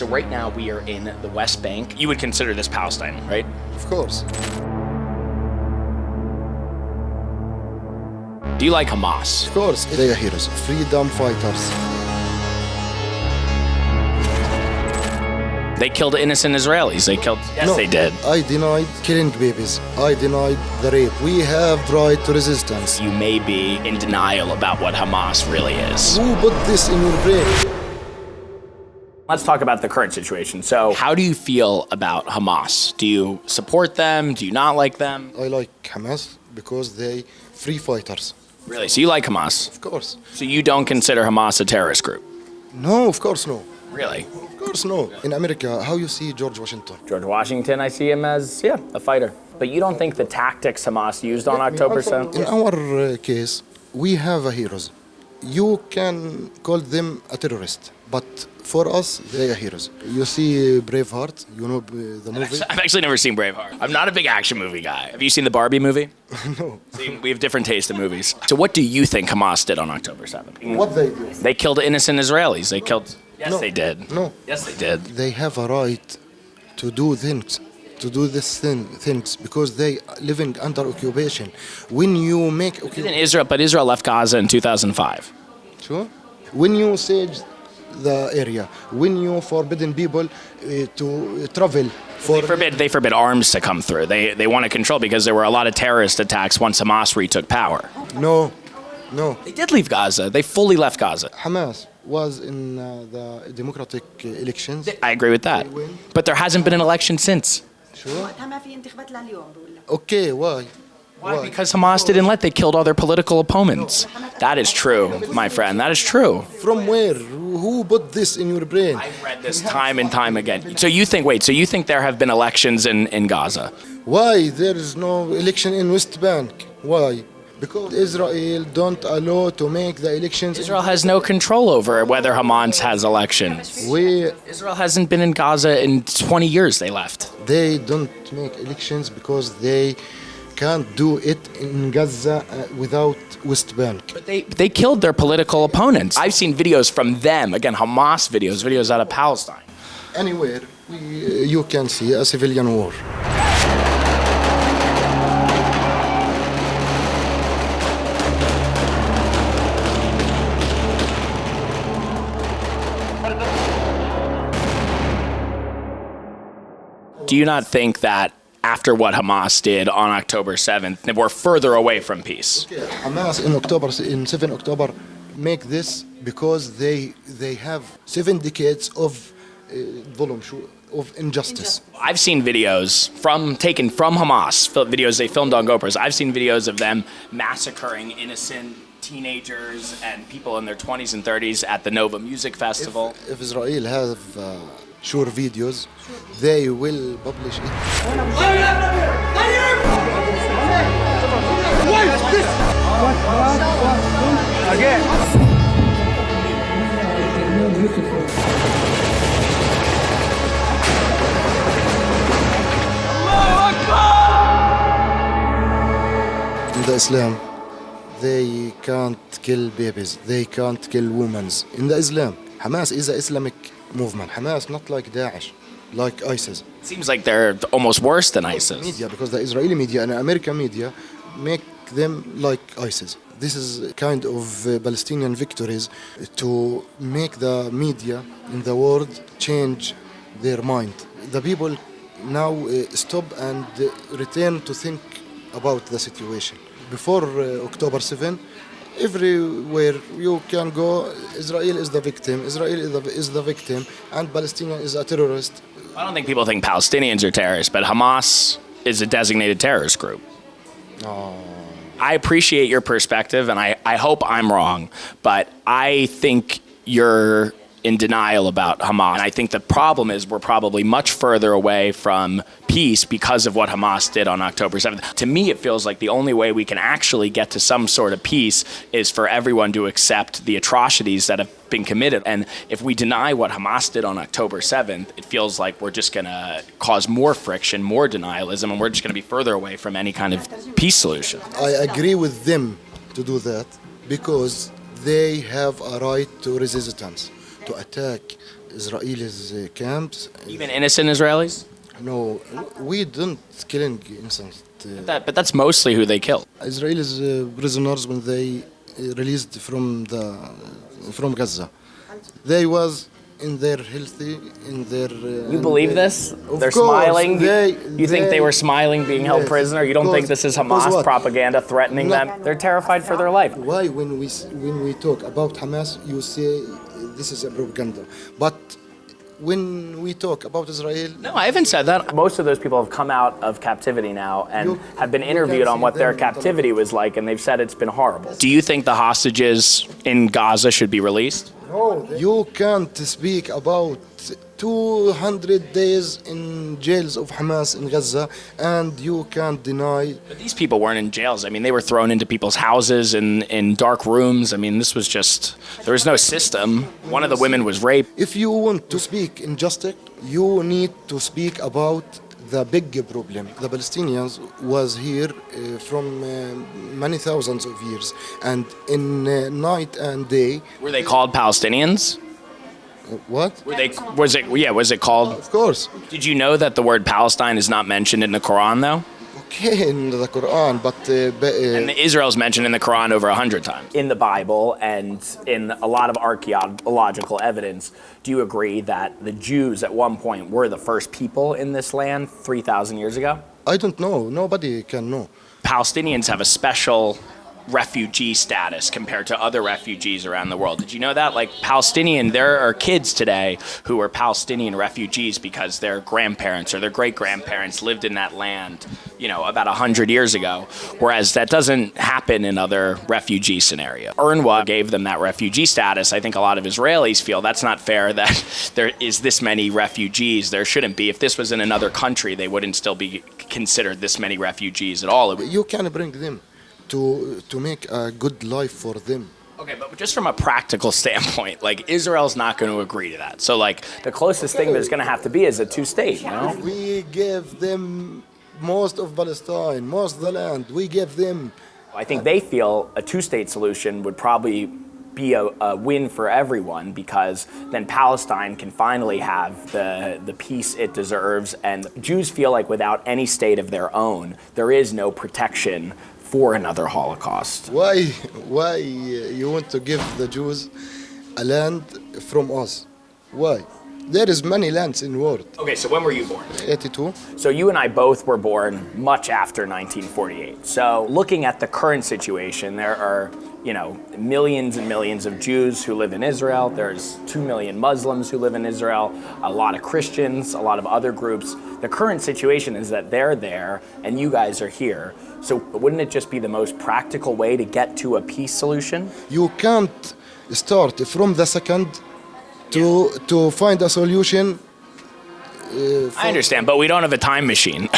So right now we are in the West Bank. You would consider this Palestine, right? Of course. Do you like Hamas? Of course. They are heroes. Freedom fighters. They killed innocent Israelis. Yes, No, they did. I denied killing babies. I denied the rape. We have right to resistance. You may be in denial about what Hamas really is. Who put this in your brain? Let's talk about the current situation. So how do you feel about Hamas? Do you support them? Do you not like them? I like Hamas because they free fighters. Really? So you like Hamas? Of course. So you don't consider Hamas a terrorist group? No, of course no. Really? Of course no. In America, how you see George Washington? George Washington, I see him as, a fighter. But you don't think the tactics Hamas used on October 7th? In our case, we have a heroes. You can call them a terrorist, but for us, they are heroes. You see Braveheart, you know the movie? I've actually never seen Braveheart. I'm not a big action movie guy. Have you seen the Barbie movie? No. See, we have different taste in movies. So what do you think Hamas did on October 7th? What they do? They killed innocent Israelis. They killed... Yes, No. they did. No. Yes, they did. They have a right to do things, to do things because they living under occupation. When you make But Israel left Gaza in 2005. sure, when you siege the area, when you forbidden people to travel for They forbid arms to come through. They want to control because there were a lot of terrorist attacks once Hamas retook power. no, They did leave Gaza. They fully left Gaza. Hamas was in the democratic elections. I agree with that. But there hasn't been an election since. Sure. وقتها ما في انتخابات لليوم بقول لك. Okay, why? Why? Because Hamas didn't let. They killed all their political opponents. That is true, my friend. That is true. From where? Who put this in your brain? I've read this time and time again. So you think there have been elections in Gaza? Why there is no election in West Bank? Why? Because Israel don't allow to make the elections. Israel has no control over whether Hamas has elections. Israel hasn't been in Gaza in 20 years. They left. They don't make elections because they can't do it in Gaza without West Bank. But they killed their political opponents. I've seen videos from them, again, Hamas videos out of Palestine. Anywhere you can see a civilian war. Do you not think that after what Hamas did on October 7th, that we're further away from peace? Hamas in 7 October make this because they have 7 decades of of injustice. I've seen videos taken from Hamas, videos they filmed on GoPros. I've seen videos of them massacring innocent teenagers and people in their 20s and 30s at the Nova Music Festival. If Israel have sure videos, they will publish it. Again. In the Islam, they can't kill babies, they can't kill women. In the Islam, Hamas is an Islamic movement. Hamas not like Daesh, like ISIS. It seems like they're almost worse than ISIS. Media, because the Israeli media and American media make them like ISIS. This is kind of Palestinian victories to make the media in the world change their mind. The people now stop and return to think about the situation. Before October 7, everywhere you can go, Israel is the victim, Israel is the victim, and Palestinian is a terrorist. I don't think people think Palestinians are terrorists, but Hamas is a designated terrorist group. I appreciate your perspective, and I hope I'm wrong, but I think you're in denial about Hamas. And I think the problem is we're probably much further away from peace because of what Hamas did on October 7th. To me, it feels like the only way we can actually get to some sort of peace is for everyone to accept the atrocities that have been committed. And if we deny what Hamas did on October 7th, it feels like we're just going to cause more friction, more denialism, and we're just going to be further away from any kind of peace solution. I agree with them to do that because they have a right to resistance, to attack Israelis camps. Even innocent Israelis? No, we don't killing innocent. But that's mostly who they kill. Israelis prisoners when they released from Gaza, they was in their healthy in their. You believe this? They're course, smiling. You think they were smiling, being held Yes, prisoner? You don't think this is Hamas what? propaganda threatening No. them? They're terrified for their life. Why when we talk about Hamas, you say this is a propaganda, but when we talk about Israel, No, I haven't said that. Most of those people have come out of captivity now and have been interviewed on what their captivity was like, and they've said it's been horrible. Do you think the hostages in Gaza should be released? you can't speak about 200 days in jails of Hamas in Gaza, and you can't deny. But these people weren't in jails. I mean, they were thrown into people's houses in dark rooms. I mean, this was just, there was no system. One of the women was raped. If you want to speak injustice, you need to speak about the big problem. The Palestinians was here from many thousands of years, and in night and day. Were they called Palestinians? What? Was it called? Of course. Did you know that the word Palestine is not mentioned in the Quran, though? Okay, in the Quran, but And Israel's mentioned in the Quran over 100 times. In the Bible and in a lot of archaeological evidence, do you agree that the Jews at one point were the first people in this land 3,000 years ago? I don't know. Nobody can know. Palestinians have a special refugee status compared to other refugees around the world. Did you know that? Like there are kids today who are Palestinian refugees because their grandparents or their great-grandparents lived in that land, about 100 years ago, whereas that doesn't happen in other refugee scenarios. UNRWA gave them that refugee status. I think a lot of Israelis feel that's not fair that there is this many refugees. There shouldn't be. If this was in another country, they wouldn't still be considered this many refugees at all. You can bring them to make a good life for them. Okay, but just from a practical standpoint, like Israel's not going to agree to that. So like the closest thing there's going to have to be is a two-state, We give them most of Palestine, most of the land. We give them. I think they feel a two-state solution would probably be a win for everyone, because then Palestine can finally have the peace it deserves. And Jews feel like without any state of their own, there is no protection for another Holocaust. Why you want to give the Jews a land from us? Why? There is many lands in the world. Okay, so when were you born? 82. So you and I both were born much after 1948. So looking at the current situation, there are, millions and millions of Jews who live in Israel. There's 2 million Muslims who live in Israel, a lot of Christians, a lot of other groups. The current situation is that they're there and you guys are here. So wouldn't it just be the most practical way to get to a peace solution? You can't start from the second to find a solution. I understand, but we don't have a time machine.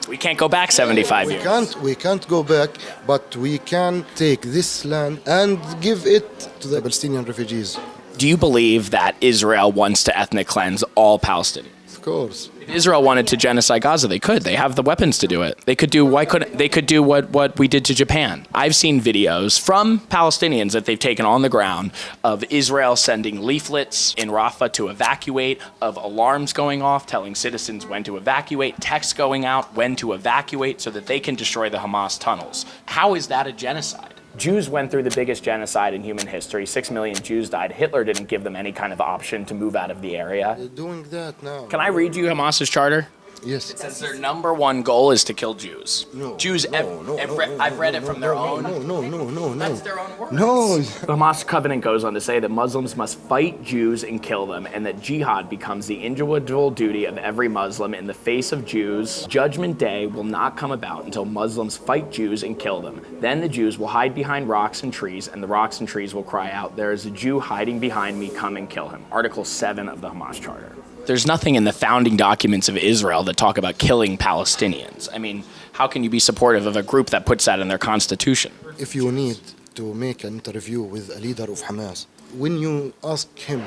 We can't go back 75 years. We can't go back, but we can take this land and give it to the Palestinian refugees. Do you believe that Israel wants to ethnic cleanse all Palestinians? Of course. If Israel wanted to genocide Gaza, they could. They have the weapons to do it. They could do what we did to Japan. I've seen videos from Palestinians that they've taken on the ground of Israel sending leaflets in Rafah to evacuate, of alarms going off telling citizens when to evacuate, texts going out when to evacuate so that they can destroy the Hamas tunnels. How is that a genocide? Jews went through the biggest genocide in human history. 6 million Jews died. Hitler didn't give them any kind of option to move out of the area. They're doing that now. Can I read you Hamas's charter? Yes. It says their number one goal is to kill Jews. No. Jews, I've read it from their own. No. That's their own words. No. The Hamas covenant goes on to say that Muslims must fight Jews and kill them, and that jihad becomes the individual duty of every Muslim in the face of Jews. Judgment Day will not come about until Muslims fight Jews and kill them. Then the Jews will hide behind rocks and trees, and the rocks and trees will cry out, "There is a Jew hiding behind me, come and kill him." Article 7 of the Hamas Charter. There's nothing in the founding documents of Israel that talk about killing Palestinians. I mean, how can you be supportive of a group that puts that in their constitution? If you need to make an interview with a leader of Hamas, when you ask him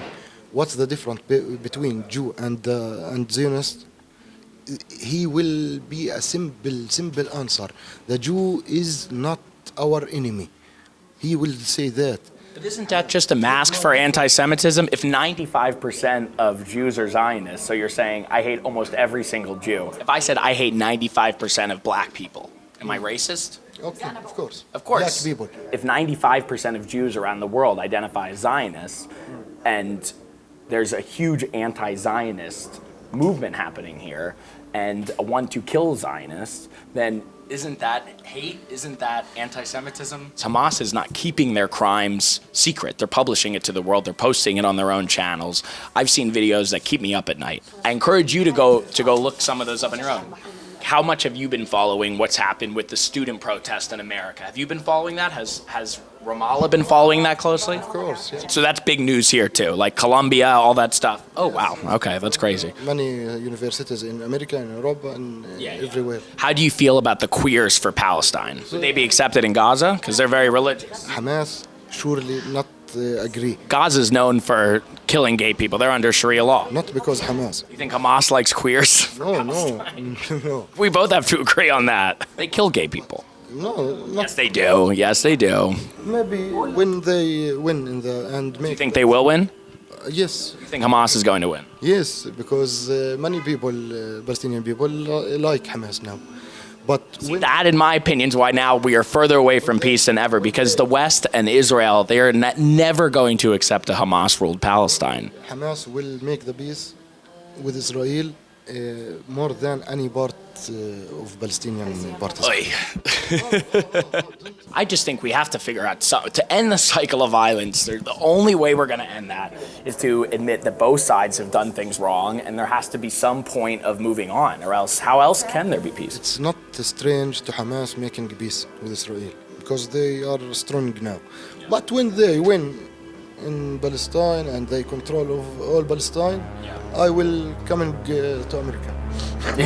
what's the difference between Jew and Zionist, he will be a simple answer. The Jew is not our enemy. He will say that. But isn't that just a mask for anti-Semitism? If 95% of Jews are Zionists, so you're saying I hate almost every single Jew. If I said I hate 95% of black people, am I racist? Okay, of course. Of course. Black people. If 95% of Jews around the world identify as Zionists, and there's a huge anti-Zionist movement happening here, and a want to kill Zionists, then isn't that hate? Isn't that anti-Semitism? Hamas is not keeping their crimes secret. They're publishing it to the world. They're posting it on their own channels. I've seen videos that keep me up at night. I encourage you to go look some of those up on your own. How much have you been following what's happened with the student protest in America? Have you been following that? Has Ramallah been following that closely? Of course, yeah. So that's big news here too, like Colombia, all that stuff. Oh wow, okay, that's crazy. Many universities in America and Europe and everywhere. How do you feel about the queers for Palestine? Would they be accepted in Gaza? Because they're very religious. Hamas surely not agree. Gaza is known for killing gay people. They're under Sharia law. Not because Hamas. You think Hamas likes queers? No, no. We both have to agree on that. They kill gay people. No, not. Yes, they do. Yes, they do. Maybe when they win in the and make. You think they will win? Yes. You think Hamas is going to win? Yes, because many people, Palestinian people, like Hamas now. But That, in my opinion, is why now we are further away from peace than ever, because the West and Israel, they are never going to accept a Hamas-ruled Palestine. Hamas will make the peace with Israel more than any part of Palestinian parties. Oy. I just think we have to figure out to end the cycle of violence. The only way we're going to end that is to admit that both sides have done things wrong, and there has to be some point of moving on, or else how else can there be peace? It's not strange to Hamas making peace with Israel because they are strong now. But when they win in Palestine and they control of all Palestine, I will come to America.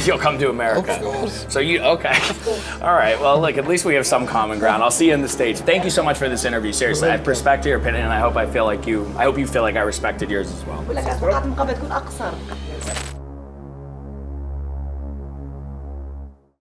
You'll come to America. Of course. So okay. All right. Well, look, at least we have some common ground. I'll see you in the States. Thank you so much for this interview. Seriously, I respect your opinion, and I hope you feel like I respected yours as well. بقول لك توقعات المقابله تكون اقصر